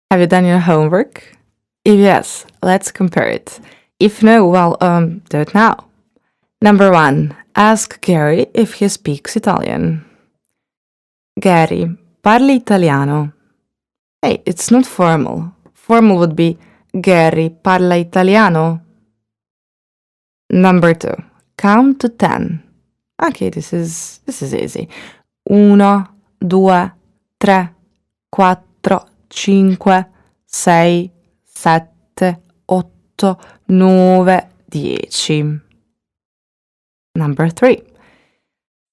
Have you done your homework? If yes, let's compare it. If no, well, do it now. Number 1. Ask Gary if he speaks Italian. Gary, parli italiano? Hey, it's not formal. Formal would be Gary, parla italiano? Number 2. Count to 10. Okay, this is easy. 1, 2, 3, 4, 5, 6, 7, 8, 9, 10. Number 3.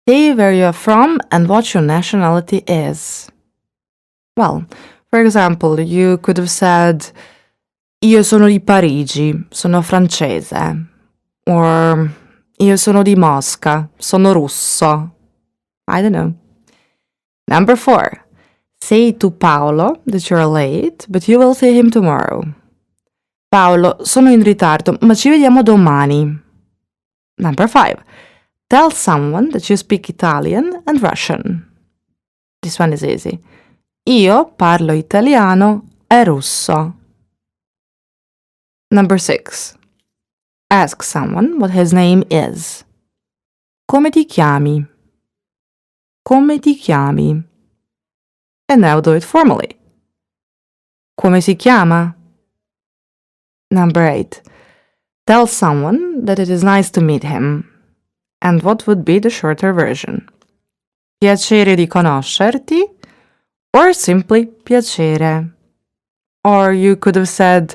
Say where you're from and what your nationality is. Well, for example, you could have said Io sono di Parigi, sono francese. Or Io sono di Mosca, sono russo. I don't know. Number 4. Say to Paolo that you're late, but you will see him tomorrow. Paolo, sono in ritardo, ma ci vediamo domani. Number 5. Tell someone that you speak Italian and Russian. This one is easy. Io parlo italiano e russo. Number 6. Ask someone what his name is. Come ti chiami? Come ti chiami? And now do it formally. Come si chiama? Number 8. Tell someone that it is nice to meet him. And what would be the shorter version? Piacere di conoscerti, or simply piacere. Or you could have said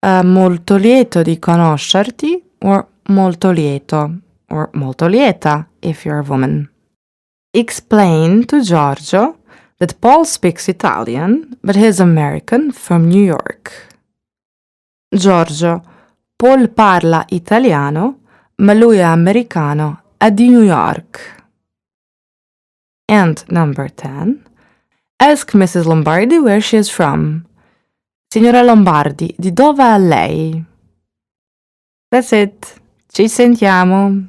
molto lieto di conoscerti, or molto lieto, or molto lieta if you're a woman. Explain to Giorgio that Paul speaks Italian, but he's American from New York. Giorgio, Paul parla italiano, ma lui è americano, è di New York. And number 10. Ask Mrs. Lombardi where she is from. Signora Lombardi, di dove è lei? That's it. Ci sentiamo.